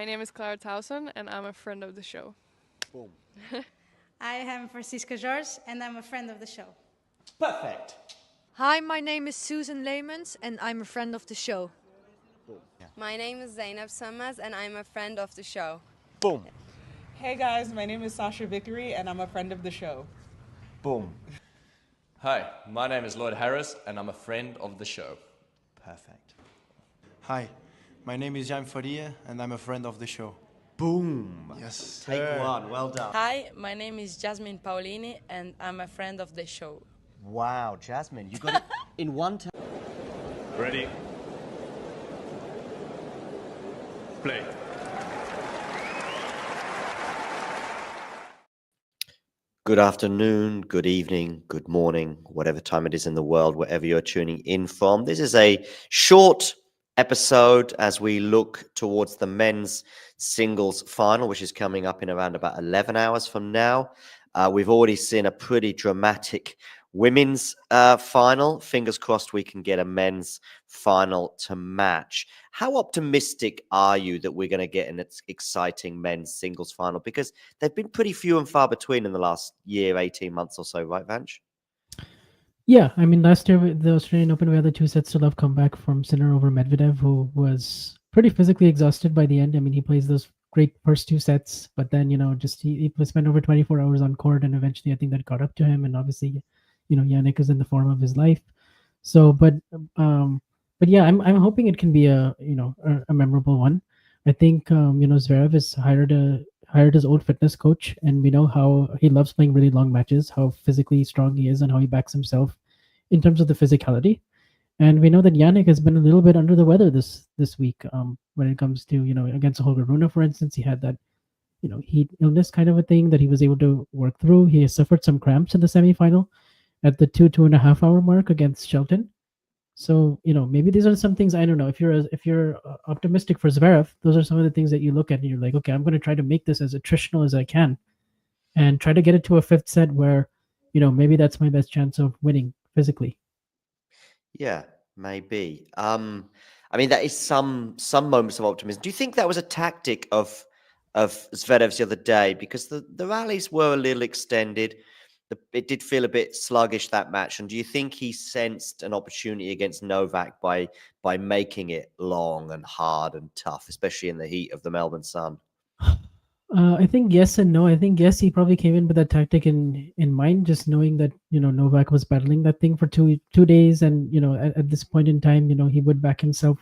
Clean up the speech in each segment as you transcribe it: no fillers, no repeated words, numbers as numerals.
My name is Clara Towson, and I'm a friend of the show. Boom. I am Francisca George, and I'm a friend of the show. Perfect. Hi, my name is Susan Leemans and I'm a friend of the show. Boom. Yeah. My name is Zainab Sammaz and I'm a friend of the show. Boom. Hey guys, my name is Sasha Vickery and I'm a friend of the show. Boom. Hi, my name is Lloyd Harris and I'm a friend of the show. Perfect. Hi, my name is Jan Faria and I'm a friend of the show. Boom. Yes. Take one. Well done. Hi, my name is Jasmine Paulini and I'm a friend of the show. Wow, Jasmine, you got it in one time. Ready? Play. Good afternoon, good evening, good morning, whatever time it is in the world, wherever you're tuning in from. This is a short episode as we look towards the men's singles final, which is coming up in around about 11 hours from now. We've already seen a pretty dramatic women's final. Fingers crossed we can get a men's final to match. How optimistic are you that we're going to get an exciting men's singles final? Because they've been pretty few and far between in the last year, 18 months or so, right, Vanch? Yeah, I mean, last year, the Australian Open, we had the 2 sets to love comeback from Sinner over Medvedev, who was pretty physically exhausted by the end. I mean, he plays those great first 2 sets, but then, just he spent over 24 hours on court, and eventually I think that caught up to him. And obviously, Jannik is in the form of his life. So, but yeah, I'm hoping it can be a memorable one. I think Zverev has hired his old fitness coach, and we know how he loves playing really long matches, how physically strong he is, and how he backs himself in terms of the physicality. And we know that Jannik has been a little bit under the weather this week when it comes to against Holger Rune, for instance. He had that heat illness kind of a thing that he was able to work through. He has suffered some cramps in the semifinal at the 2.5 hour mark against Shelton. So maybe these are some things. I don't know, if you're optimistic for Zverev, those are some of the things that you look at and you're like, okay, I'm going to try to make this as attritional as I can and try to get it to a 5th set where maybe that's my best chance of winning physically. Yeah, maybe. I mean, that is some moments of optimism. Do you think that was a tactic of Zverev's the other day? Because the rallies were a little extended. It did feel a bit sluggish, that match. And do you think he sensed an opportunity against Novak by making it long and hard and tough, especially in the heat of the Melbourne sun? I think yes and no. I think yes, he probably came in with that tactic in mind, just knowing that Novak was battling that thing for two days, and at this point in time, he would back himself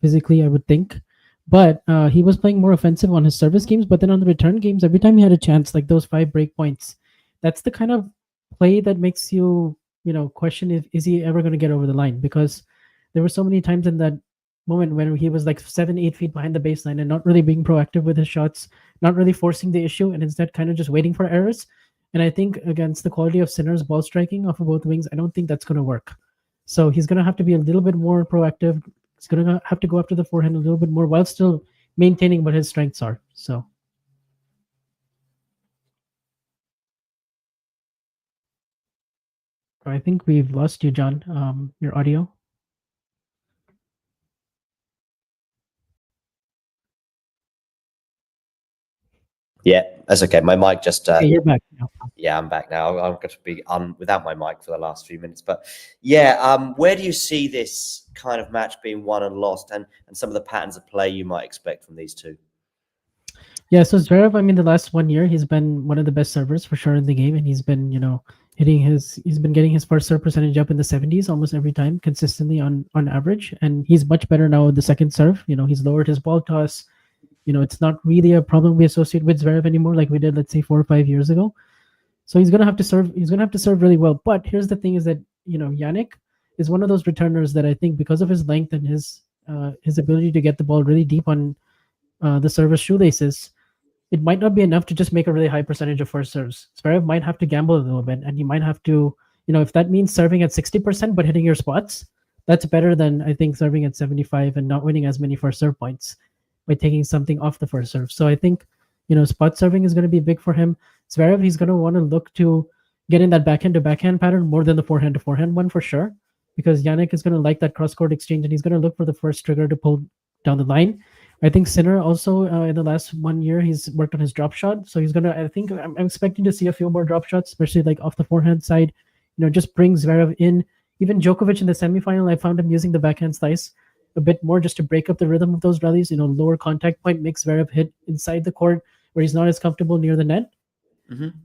physically, I would think. But he was playing more offensive on his service games. But then on the return games, every time he had a chance, like those 5 break points, that's the kind of play that makes you question if is he ever going to get over the line, because there were so many times in that moment when he was like 7-8 feet behind the baseline and not really being proactive with his shots, not really forcing the issue, and instead kind of just waiting for errors. And I think against the quality of Sinner's ball striking off of both wings, I don't think that's going to work. So he's going to have to be a little bit more proactive. He's going to have to go after the forehand a little bit more while still maintaining what his strengths are. So I think we've lost you, John. Your audio. Yeah, that's okay. My mic just... Okay, you're back now. Yeah, I'm back now. I'm going to be without my mic for the last few minutes. But yeah, where do you see this kind of match being won and lost, and some of the patterns of play you might expect from these two? Yeah, so Zverev, I mean, the last 1 year, he's been one of the best servers for sure in the game, and he's been, he's been getting his first serve percentage up in the 70s almost every time, consistently on average, and he's much better now with the second serve. He's lowered his ball toss. It's not really a problem we associate with Zverev anymore, like we did, let's say, 4 or 5 years ago. So he's gonna have to serve. He's gonna have to serve really well. But here's the thing: is that Jannik is one of those returners that I think, because of his length and his ability to get the ball really deep on the service shoelaces, it might not be enough to just make a really high percentage of first serves. Zverev might have to gamble a little bit, and he might have to, if that means serving at 60% but hitting your spots, that's better than, I think, serving at 75 and not winning as many first serve points by taking something off the first serve. So I think, spot serving is going to be big for him. Zverev, he's going to want to look to get in that backhand to backhand pattern more than the forehand to forehand one for sure, because Jannik is going to like that cross court exchange, and he's going to look for the first trigger to pull down the line. I think Sinner also in the last 1 year he's worked on his drop shot, so he's gonna. I think I'm expecting to see a few more drop shots, especially like off the forehand side. Just bring Zverev in. Even Djokovic in the semifinal, I found him using the backhand slice a bit more just to break up the rhythm of those rallies. Lower contact point makes Zverev hit inside the court where he's not as comfortable near the net.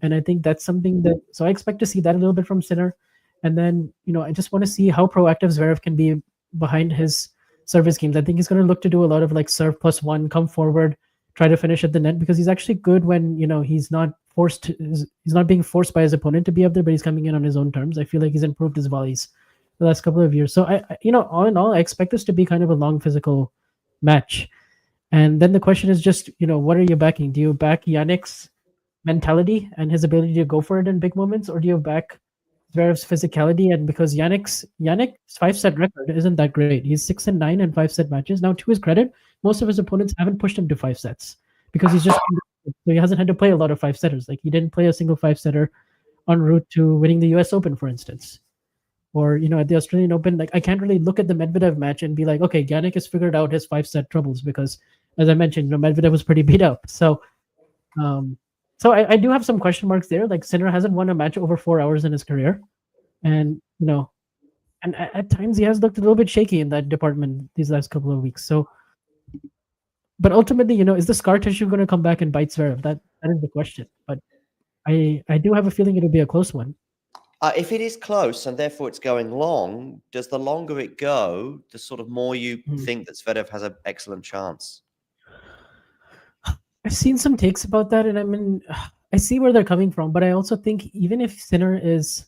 And I think that's something that. So I expect to see that a little bit from Sinner, and then I just want to see how proactive Zverev can be behind his service games. I think he's going to look to do a lot of like serve +1, come forward, try to finish at the net, because he's actually good when he's not being forced by his opponent to be up there, but he's coming in on his own terms. I feel like he's improved his volleys the last couple of years. So all in all, I expect this to be kind of a long physical match. And then the question is just, what are you backing? Do you back Jannik's mentality and his ability to go for it in big moments, or do you back Zverev's physicality? And because Jannik's 5-set record isn't that great. He's 6-9 in 5-set matches. Now, to his credit, most of his opponents haven't pushed him to 5 sets because he's just so he hasn't had to play a lot of 5-setters. Like, he didn't play a single 5-setter en route to winning the US Open, for instance. Or, at the Australian Open, like, I can't really look at the Medvedev match and be like, okay, Jannik has figured out his 5-set troubles, because, as I mentioned, Medvedev was pretty beat up. So I do have some question marks there. Like, Sinner hasn't won a match over 4 hours in his career. And, and at times he has looked a little bit shaky in that department these last couple of weeks. So, but ultimately, is the scar tissue going to come back and bite Zverev? That is the question. But I do have a feeling it'll be a close one. If it is close and therefore it's going long, does the longer it go, the sort of more you think that Zverev has an excellent chance? I've seen some takes about that, and I see where they're coming from, but I also think even if Sinner is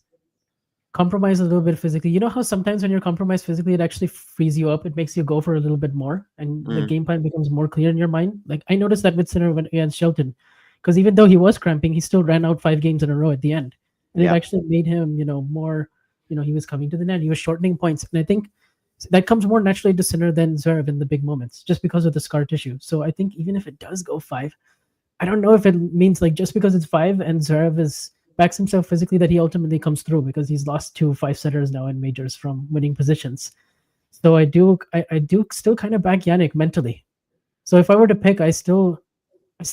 compromised a little bit physically, you know how sometimes when you're compromised physically, it actually frees you up. It makes you go for a little bit more, and the game plan becomes more clear in your mind. Like, I noticed that with Sinner against Shelton, because even though he was cramping, he still ran out 5 games in a row at the end. And it actually made him, more, he was coming to the net. He was shortening points. And I think that comes more naturally to Sinner than Zverev in the big moments, just because of the scar tissue. So I think even if it does go 5, I don't know if it means, like, just because it's 5 and Zverev backs himself physically, that he ultimately comes through, because he's lost 2 5-setters now in majors from winning positions. So I do still kind of back Jannik mentally. So if I were to pick, I still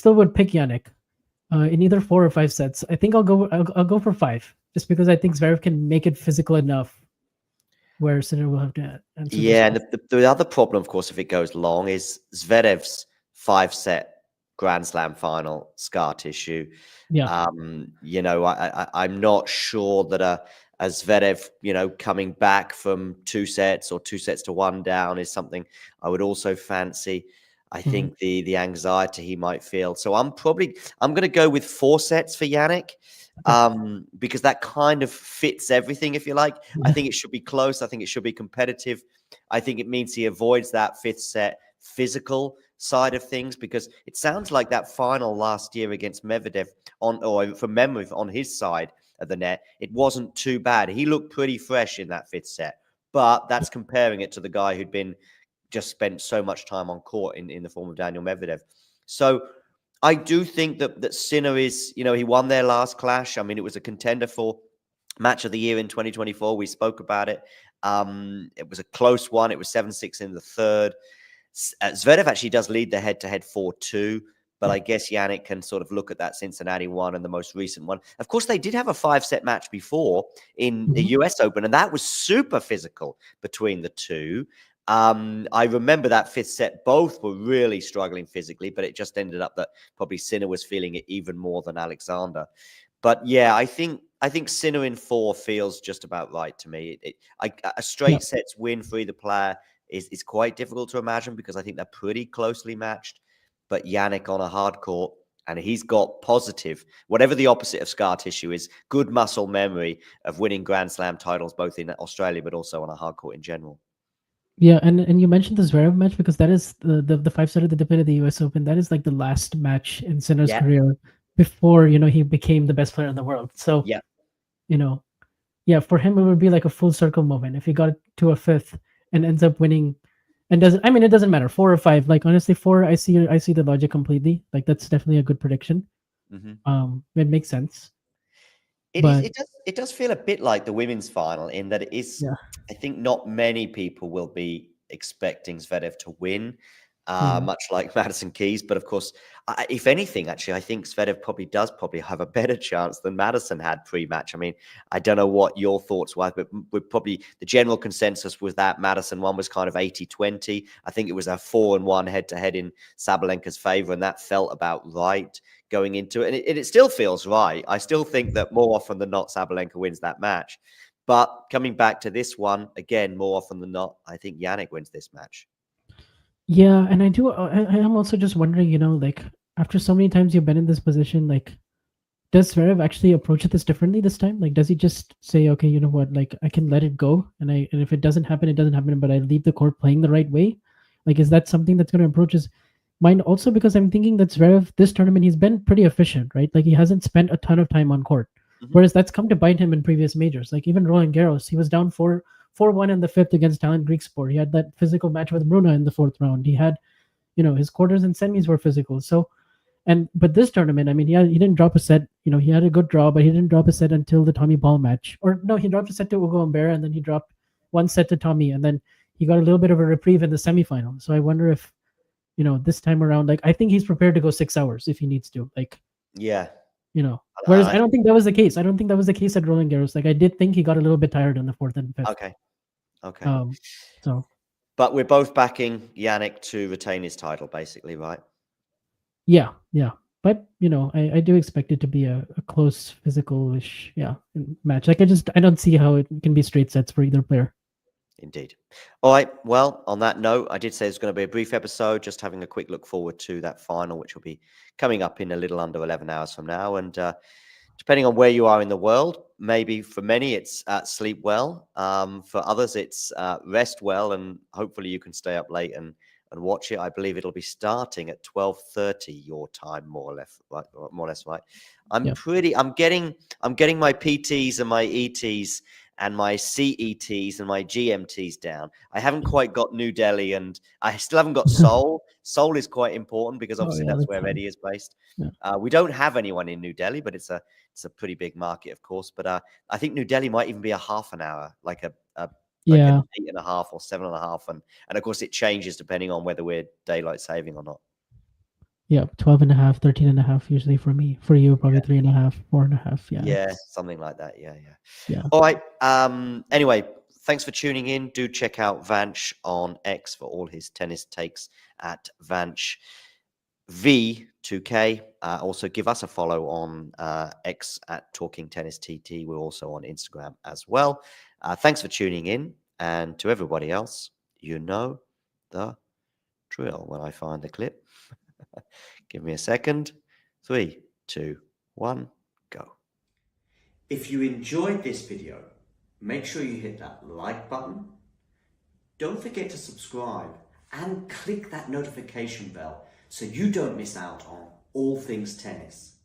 would pick Jannik in either 4 or 5 sets. I think I'll go for 5, just because I think Zverev can make it physical enough where Sinner will have to answer. Yeah, and the other problem, of course, if it goes long, is Zverev's 5-set Grand Slam final scar tissue. Yeah. I'm not sure that a Zverev, coming back from 2 sets or 2 sets to 1 down is something I would also fancy. I think the anxiety he might feel. So I'm going to go with 4 sets for Jannik, because that kind of fits everything, if you like. I think it should be close. I think it should be competitive. I think it means he avoids that 5th set physical side of things, because it sounds like that final last year against Medvedev, from memory, on his side of the net, it wasn't too bad. He looked pretty fresh in that 5th set, but that's comparing it to the guy who'd just spent so much time on court in the form of Daniel Medvedev. So I do think that Sinner is, he won their last clash. I mean, it was a contender for match of the year in 2024. We spoke about it. It was a close one. It was 7-6 in the third. Zverev actually does lead the head-to-head 4-2, but I guess Jannik can sort of look at that Cincinnati one and the most recent one. Of course, they did have a 5-set match before in the US Open, and that was super physical between the two. I remember that 5th set, both were really struggling physically, but it just ended up that probably Sinner was feeling it even more than Alexander. But yeah, I think Sinner in 4 feels just about right to me. A straight sets win for either player is quite difficult to imagine, because I think they're pretty closely matched. But Jannik on a hard court, and he's got positive, whatever the opposite of scar tissue is, good muscle memory of winning Grand Slam titles, both in Australia but also on a hard court in general. Yeah, and you mentioned the Zverev match, because that is the 5-setter that they played at the US Open. That is like the last match in Sinner's career before, he became the best player in the world. So, for him, it would be like a full circle moment if he got to a 5th and ends up winning. And it doesn't matter, 4 or 5. Like, honestly, 4, I see the logic completely. Like, that's definitely a good prediction. It makes sense. It does feel a bit like the women's final, in that it is. I think not many people will be expecting Zverev to win. much like Madison Keys. But of course, if anything, actually, I think Zverev probably have a better chance than Madison had pre-match. I mean, I don't know what your thoughts were, but the general consensus was that Madison one was kind of 80-20. I think it was a 4-1 head-to-head in Sabalenka's favor, and that felt about right going into it. And it still feels right. I still think that more often than not, Sabalenka wins that match. But coming back to this one, again, more often than not, I think Jannik wins this match. Yeah, and I am also just wondering, like after so many times you've been in this position, like does Zverev actually approach this differently this time? Like, does he just say, okay, you know what, like I can let it go, and if it doesn't happen, it doesn't happen, but I leave the court playing the right way? Like, is that something that's going to approach his mind? Also, because I'm thinking that Zverev this tournament he's been pretty efficient, right? Like he hasn't spent a ton of time on court, whereas that's come to bite him in previous majors. Like even Roland Garros, he was down 4-1 in the fifth against Talent Griekspoor. He had that physical match with Bruna in the fourth round. He had, his quarters and semis were physical. So, but this tournament, I mean, he didn't drop a set. He had a good draw, but he didn't drop a set until the Tommy Paul match. Or no, he dropped a set to Ugo Humbert, and then he dropped one set to Tommy, and then he got a little bit of a reprieve in the semifinal. So I wonder if, this time around, like I think he's prepared to go 6 hours if he needs to. Like, yeah. Whereas I don't think that was the case. I don't think that was the case at Roland Garros. Like I did think he got a little bit tired in the fourth and fifth. Okay. But we're both backing Jannik to retain his title, basically, right? Yeah. But I do expect it to be a close, physical-ish, match. Like I don't see how it can be straight sets for either player. Indeed. All right. Well, on that note, I did say it's going to be a brief episode, just having a quick look forward to that final, which will be coming up in a little under 11 hours from now. And depending on where you are in the world, maybe for many it's sleep well. For others, it's rest well, and hopefully you can stay up late and watch it. I believe it'll be starting at 12:30 your time, more or less, right? I'm getting my PTs and my ETs and my CETs and my GMTs down. I haven't quite got New Delhi, and I still haven't got Seoul. Seoul is quite important because obviously that's where Eddie is based. Yeah. We don't have anyone in New Delhi, but it's a pretty big market, of course. But I think New Delhi might even be a half an hour, like an 8.5 or 7.5, and of course it changes depending on whether we're daylight saving or not. Yeah, 12.5, 13.5 usually for me. For you, probably 3.5, 4.5. Yeah, something like that. Yeah. All right. Anyway, thanks for tuning in. Do check out Vanch on X for all his tennis takes at Vanch V2K. Also, give us a follow on X at Talking Tennis TT. We're also on Instagram as well. Thanks for tuning in, and to everybody else, you know the drill. When I find the clip. Give me a second. 3, 2, 1, go. If you enjoyed this video, make sure you hit that like button. Don't forget to subscribe and click that notification bell so you don't miss out on all things tennis.